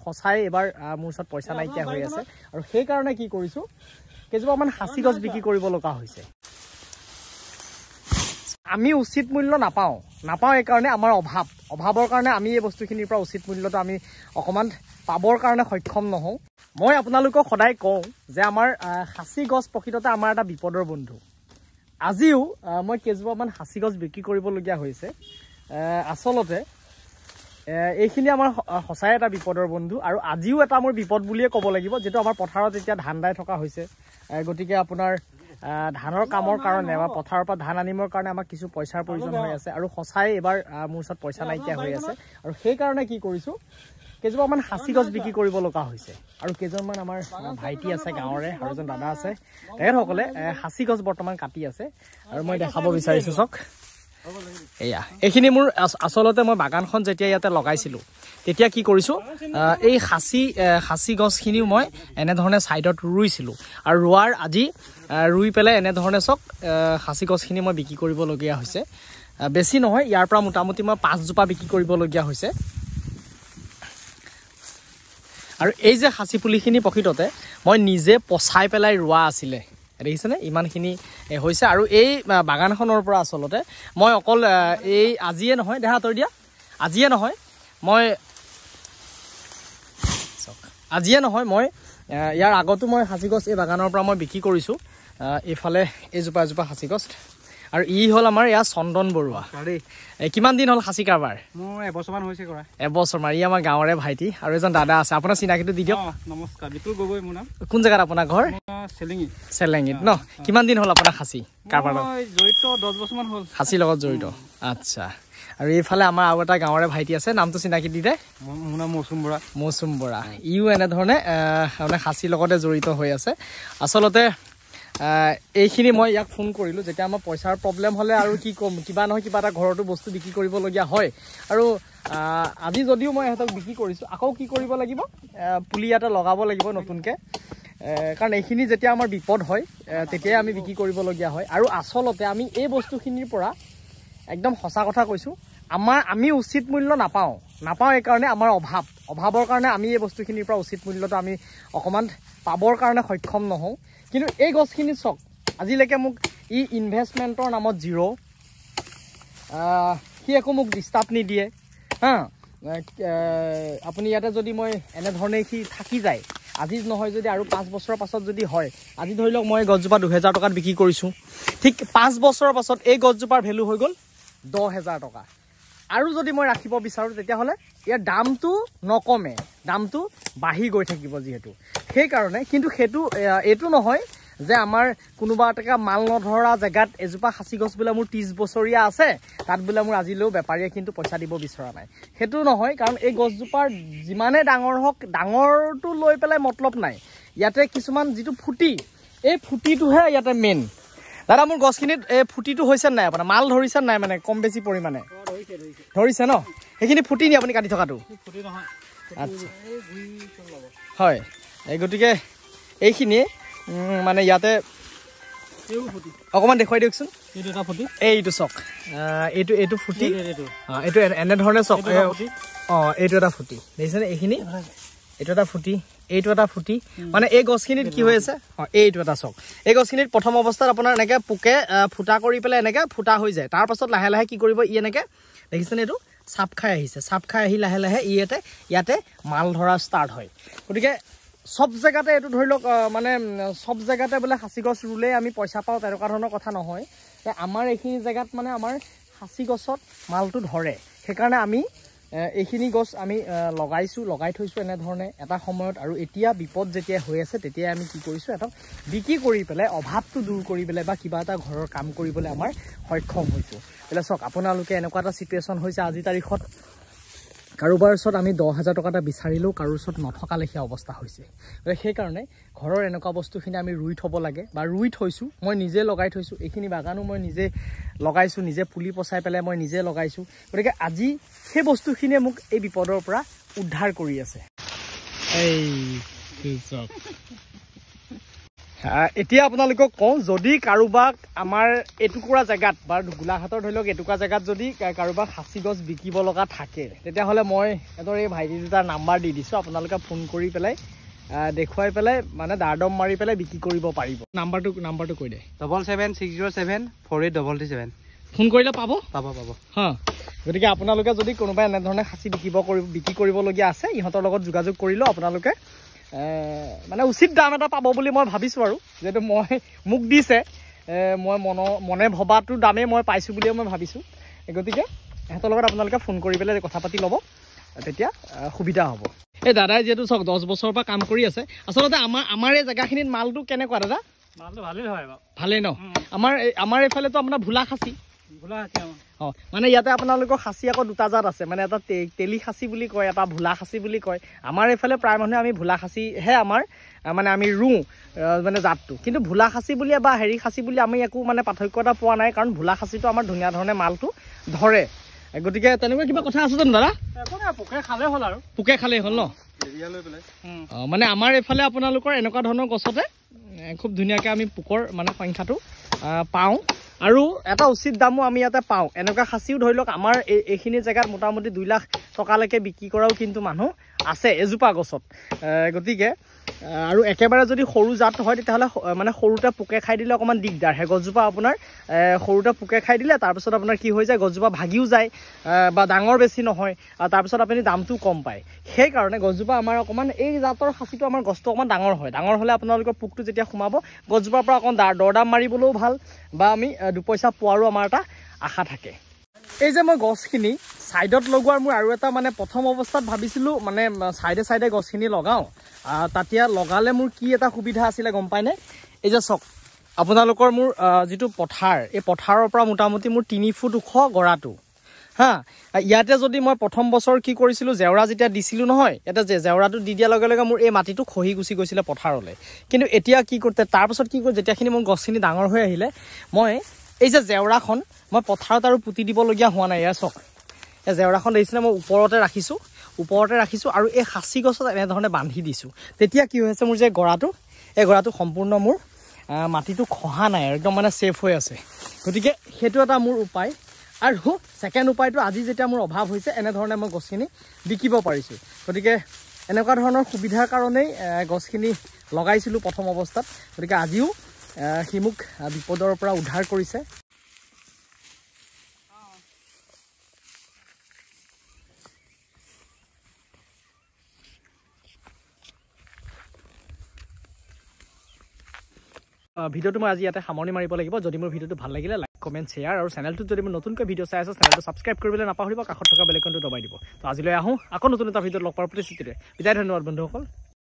সঁচাই এবাৰ মোৰ ওচৰত পইচা নাইকিয়া হৈ আছে আৰু সেই কাৰণে কি কৰিছো কেইজোপামান হাঁচি গছ বিক্ৰী কৰিব লগা হৈছে আমি উচিত মূল্য নাপাওঁ এই কাৰণে আমাৰ অভাৱৰ কাৰণে আমি এই বস্তুখিনিৰ পৰা উচিত মূল্যটো আমি অকমান পাবৰ কাৰণে সক্ষম নহওঁ মই আপোনালোকক সদায় কওঁ যে আমাৰ হাঁচি গছ প্ৰকৃততে আমাৰ এটা বিপদৰ বন্ধু আজিও মই কেইজোপামান হাঁচি গছ বিক্ৰী কৰিবলগীয়া হৈছে আচলতে এইখিনি আমাৰ সঁচাই এটা বিপদৰ বন্ধু আৰু আজিও এটা মোৰ বিপদ বুলিয়ে ক'ব লাগিব যেটো আমাৰ পথাৰত এতিয়া ধান দাই থকা হৈছে গতিকে আপোনাৰ ধানৰ কামৰ কাৰণে বা পথাৰৰ পৰা ধান আনিমৰ কাৰণে আমাক কিছু পইচাৰ প্ৰয়োজন হৈ আছে আৰু সঁচাই এবাৰ মোৰ ওচৰত পইচা নাইকিয়া হৈ আছে আৰু সেই কাৰণে কি কৰিছো কেইজোপামান হাঁচি গছ বিক্ৰী কৰিব লগা হৈছে আৰু কেইজনমান আমাৰ ভাইটি আছে গাঁৱৰে আৰু এজন দাদা আছে তেখেতসকলে হাঁচি গছ বৰ্তমান কাটি আছে আৰু মই দেখাব বিচাৰিছো চক এয়া এইখিনি মোৰ আচলতে মই বাগানখন যেতিয়া ইয়াতে লগাইছিলো তেতিয়া কি কৰিছো এই হাঁচি গছখিনিও মই এনেধৰণে সাইডত ৰুইছিলো আৰু ৰুৱাৰ আজি ৰুই পেলাই এনেধৰণে চক হাঁচি গছখিনি মই বিক্ৰী কৰিবলগীয়া হৈছে বেছি নহয় ইয়াৰ পৰা মোটামুটি মই 5 জোপা বিক্ৰী কৰিবলগীয়া হৈছে আৰু এই যে হাঁচি পুলিখিনি প্ৰকৃততে মই নিজে পচাই পেলাই ৰুৱা আছিলে দেখিছেনে ইমানখিনি হৈছে আৰু এই বাগানখনৰ পৰা আচলতে মই অকল এই আজিয়ে নহয় দেখা তৰি দিয়া আজিয়ে নহয় মই ইয়াৰ আগতো মই হাঁচি গছ এই বাগানৰ পৰা মই বিক্ৰী কৰিছো এইফালে এজোপা হাঁচি গছ আৰু ই হল আমাৰ ইয়া চন্দন বৰুৱা কিমান দিন হল হাঁচি কাৰবাৰ মোৰ এবছৰমান হৈছে কৰা এবছৰ মাৰি আমাৰ গাঁৱৰে ভাইটি আৰু এজন দাদা আছে আপোনাৰ চিনাকিটো দি দিয়ক নমস্কাৰ বিপুল গগৈ মোৰ নাম কোন জায়গাত আপোনাৰ ঘৰ চেলেঙিত ন কিমান দিন হল আপোনাৰ হাঁচি কাৰবাৰ জড়িত 10 বছৰমান হল হাঁচিৰ লগত জড়িত আচ্ছা আৰু এইফালে আমাৰ আৰু এটা গাঁৱৰে ভাইটি আছে নামটো চিনাকি দি দে মোৰ নাম মৌচুম বৰা ইও এনেধৰণে মানে হাঁচিৰ লগতে জড়িত হৈ আছে আচলতে এইখিনি মই ইয়াক ফোন কৰিলো যেতিয়া আমাৰ পইচাৰ প্ৰব্লেম হলে আৰু কি কম কিবা নহয় কিবা এটা ঘৰতো বস্তু বিক্ৰী কৰিবলগীয়া হয় আৰু আজি যদিও মই ইহঁতক বিক্ৰী কৰিছো আকৌ কি কৰিব লাগিব পুলি এটা লগাব লাগিব নতুনকে কাৰণ এইখিনি যেতিয়া আমাৰ বিপদ হয় তেতিয়াই আমি বিক্ৰী কৰিবলগীয়া হয় আৰু আচলতে আমি এই বস্তুখিনিৰ পৰা একদম সঁচা কথা কৈছো আমি উচিত মূল্য নাপাওঁ এই কাৰণে আমাৰ অভাৱৰ কাৰণে আমি এই বস্তুখিনিৰ পৰা উচিত মূল্যটো আমি অকমান পাবৰ কাৰণে সক্ষম নহওঁ কিন্তু এই গছখিনি চক আজিলৈকে মোক ই ইনভেষ্টমেণ্টৰ নামত জিৰ' সি একো মোক ডিষ্টাৰ্ব নিদিয়ে হা আপুনি ইয়াতে যদি মই এনেধৰণে সি থাকি যায় আজি নহয় যদি আৰু 5 বছৰৰ পাছত যদি হয় আজি ধৰি লওক মই গছজোপা 2000 টকাত বিক্ৰী কৰিছো ঠিক 5 বছৰৰ পাছত এই গছজোপাৰ ভেলু হৈ গ'ল 10000 টকা আৰু যদি মই ৰাখিব বিচাৰো তেতিয়াহ'লে ইয়াৰ দামটো নকমে দামটো বাঢ়ি গৈ থাকিব যিহেতু সেই কাৰণে কিন্তু এইটো নহয় যে আমাৰ কোনোবা এটা মাল নধৰা জেগাত এজোপা হাঁচি গছ বোলে মোৰ 30 বছৰীয়া আছে তাত বোলে মোৰ আজিলৈও বেপাৰীয়ে কিন্তু পইচা দিব বিচৰা নাই সেইটো নহয় কাৰণ এই গছজোপাৰ যিমানে ডাঙৰ হওক ডাঙৰটো লৈ পেলাই মতলব নাই ইয়াতে কিছুমান যিটো ফুটি এই ফুটিটোহে ইয়াতে মেইন দাদা মোৰ গছখিনিত এই ফুটিটো হৈছে নাই আপোনাৰ মাল ধৰিছে নাই মানে কম বেছি পৰিমাণে ধৰিছে ন সেইখিনি ফুটি নি আপুনি কাটি থকাটো ফুটি নহয় আচ্ছা হয় এই গতিকে এইখিনি মানে ইয়াতে অকমান দেখুৱাই দিয়কচোন এইটো চক এইটো ফুটি এইটো এনেধৰণে চক এইটো এটা ফুটি দেখিছেনে এইখিনি এইটো এটা ফুটি এইটো এটা ফুটি মানে এই গছখিনিত কি হৈ আছে এইটো এটা চক এই গছখিনিত প্ৰথম অৱস্থাত আপোনাৰ এনেকে পোকে ফুটা কৰি পেলাই এনেকে ফুটা হৈ যায় তাৰ পাছত লাহে লাহে কি কৰিব ই এনেকে দেখিছেনে এইটো চাপ খাই আহি লাহে লাহে ইয়াতে মাল ধৰা ষ্টাৰ্ট হয় গতিকে সব জায়গাতে এটো ধৰি লওক মানে সব জায়গাতে বলে হাঁচি গছ ৰুলে আমি পইচা পাও তেনেকুৱা ধৰণৰ কথা নহয় আমাৰ এইখিনি জায়গাত মানে আমাৰ হাঁচি গছত মালটো ধৰে সেইকাৰণে আমি এইখিনি গছ আমি লগাই থৈছো এনে ধৰণে এটা সময়ত আৰু এতিয়া বিপদ যেতিয়া হৈ আছে তেতিয়া আমি কি কৰিছো এটা বিক্ৰী কৰি পেলাই অভাৱটো দূৰ কৰি পেলাই বা কিবা এটা ঘৰৰ কাম কৰিবলৈ আমাৰ সক্ষম হৈছো এলা চক আপোনালোকে এনেকুৱা এটা সিচুৱেচন হৈছে আজি তাৰিখত কাৰোবাৰ ওচৰত আমি 10000 টকা এটা বিচাৰিলো কাৰোৰ ওচৰত নথকা লেখীয়া অৱস্থা হৈছে সেই কাৰণে ঘৰৰ এনেকুৱা বস্তুখিনি আমি ৰুই থব লাগে বা ৰুই থৈছো মই নিজে লগাই থৈছো এইখিনি বাগানো মই নিজে লগাইছো নিজে পুলি পচাই পেলাই মই নিজে লগাইছো গতিকে আজি সেই বস্তুখিনিয়ে মোক এই বিপদৰ পৰা উদ্ধাৰ কৰি আছে এই এতিয়া আপোনালোকক কওঁ যদি কাৰোবাক আমাৰ এটুকুৰা জেগাত বা গোলাঘাটৰ ধৰি লওক এটুকুৰা জেগাত যদি কাৰোবাক খাচী গছ বিকিব লগা থাকে তেতিয়াহ'লে মই সিহঁতৰ এই ভাইটি দুটাৰ নাম্বাৰ দি দিছোঁ আপোনালোকে ফোন কৰি পেলাই দেখুৱাই পেলাই মানে দাৰদম মাৰি পেলাই বিক্ৰী কৰিব পাৰিব নাম্বাৰটো কৈ দে 7760748337 ফোন কৰিলে পাব হা গতিকে আপোনালোকে যদি কোনোবাই এনেধৰণে খাচী বিক্ৰী কৰিবলগীয়া আছে ইহঁতৰ লগত যোগাযোগ কৰিলেও আপোনালোকে মানে উচিত দাম এটা পাব বুলি মই ভাবিছোঁ আৰু যিহেতু মোক দিছে মই মনে ভবাটো দামেই মই পাইছোঁ বুলিয়ে মই ভাবিছোঁ গতিকে সিহঁতৰ লগত আপোনালোকে ফোন কৰি পেলাই কথা পাতি ল'ব তেতিয়া সুবিধা হ'ব এই দাদাই যিহেতু চাওক 10 বছৰৰ পৰা কাম কৰি আছে আচলতে আমাৰ এই জেগাখিনিত মালটো কেনেকুৱা দাদা মালটো ভালেই হয় ভালেই ন আমাৰ এইফালেতো আপোনাৰ ভোলা খাচী মানে ইয়াতে আপোনালোকৰ খাচী আকৌ দুটা জাত আছে মানে এটা তেলি খাচী বুলি কয় এটা ভোলা খাচী বুলি কয় আমাৰ এইফালে প্ৰায় মানুহে আমি ভোলা খাচীহে আমাৰ মানে আমি ৰুওঁ মানে জাতটো কিন্তু ভোলা খাচী বুলি বা হেৰি খাচী বুলি আমি একো মানে পাৰ্থক্য এটা পোৱা নাই কাৰণ ভোলা খাচীটো আমাৰ ধুনীয়া ধৰণে মালটো ধৰে গতিকে তেনেকুৱা কিবা কথা আছে জানো দাদা পোকে খালেই হ'ল আৰু পোকে খালেই হ'ল ন মানে আমাৰ এইফালে আপোনালোকৰ এনেকুৱা ধৰণৰ গছতে খুব ধুনীয়াকৈ আমি পোকৰ মানে সংখ্যাটো পাওঁ আৰু এটা উচিত দামো আমি ইয়াতে পাওঁ এনেকুৱা খাচীও ধৰি লওক আমাৰ এইখিনি জেগাত মোটামুটি 2 লাখ টকালৈকে বিক্ৰী কৰাও কিন্তু মানুহ আছে এজোপা গছত গতিকে আৰু একেবাৰে যদি সৰু জাত হয় তেতিয়াহ'লে মানে সৰুতে পোকে খাই দিলে অকণমান দিগদাৰ হয় গছজোপা আপোনাৰ সৰুতে পোকে খাই দিলে তাৰপিছত আপোনাৰ কি হৈ যায় গছজোপা ভাগিও যায় বা ডাঙৰ বেছি নহয় আৰু তাৰপিছত আপুনি দামটো কম পায় সেইকাৰণে গছজোপা আমাৰ অকণমান এই জাতৰ খাচীটো আমাৰ গছটো অকণমান ডাঙৰ হয় ডাঙৰ হ'লে আপোনালোকৰ পোকটো যেতিয়া সোমাব গছজোপাৰ পৰা অকণ দৰদাম মাৰিবলৈও ভাল বা আমি 2 পইচা পোৱাৰো আমাৰ এটা আশা থাকে এই যে মই গছখিনি ছাইডত লগোৱাৰ মোৰ আৰু এটা মানে প্ৰথম অৱস্থাত ভাবিছিলোঁ মানে ছাইডে গছখিনি লগাওঁ তাতিয়া লগালে মোৰ কি এটা সুবিধা আছিলে গম পায়নে এই যে চাওক আপোনালোকৰ মোৰ যিটো পথাৰ এই পথাৰৰ পৰা মোটামুটি মোৰ 3 ফুট ওখ গৰাটো হা ইয়াতে যদি মই প্ৰথম বছৰ কি কৰিছিলোঁ জেওৰা যেতিয়া দিছিলোঁ নহয় ইয়াতে জেওৰাটো দি দিয়াৰ লগে লগে মোৰ এই মাটিটো খহি গুচি গৈছিলে পথাৰলৈ কিন্তু এতিয়া কি কৰোঁতে তাৰপাছত কি কৰোঁ যেতিয়াখিনি মোৰ গছখিনি ডাঙৰ হৈ আহিলে মই এই যে জেওৰাখন মই পথাৰত আৰু পুতি দিবলগীয়া হোৱা নাই ইয়াৰ চাওক এই জেওৰাখন দেখিছিলে মই ওপৰতে ৰাখিছোঁ আৰু এই খাচী গছত এনেধৰণে বান্ধি দিছোঁ তেতিয়া কি হৈছে মোৰ যে এই গৰাটো সম্পূৰ্ণ মোৰ মাটিটো খহা নাই একদম মানে ছেফ হৈ আছে গতিকে সেইটো এটা মোৰ উপায় আৰু ছেকেণ্ড উপায়টো আজি যেতিয়া মোৰ অভাৱ হৈছে এনেধৰণে মই গছখিনি বিকিব পাৰিছোঁ গতিকে এনেকুৱা ধৰণৰ সুবিধাৰ কাৰণেই গছখিনি লগাইছিলোঁ প্ৰথম অৱস্থাত গতিকে আজিও সি মোক বিপদৰ পৰা উদ্ধাৰ কৰিছে ভিডিঅ'টো মই আজি ইয়াতে সামৰণি মাৰিব লাগিব যদি মোৰ ভিডিঅ'টো ভাল লাগিলে লাইক কমেণ্ট শ্বেয়াৰ আৰু চেনেলটোত যদি মই নতুনকৈ ভিডিঅ' চাই আছোঁ চেনেলটো ছাবস্ক্ৰাইব কৰিবলৈ নাপাহৰিব কাষত থকা বেল আইকনটো দবাই দিব তো আজিলৈ আহোঁ আকৌ নতুন এটা ভিডিঅ'ত লগ পোৱাৰ প্ৰতিশ্ৰুতিৰে বিদায় ধন্যবাদ বন্ধুসকল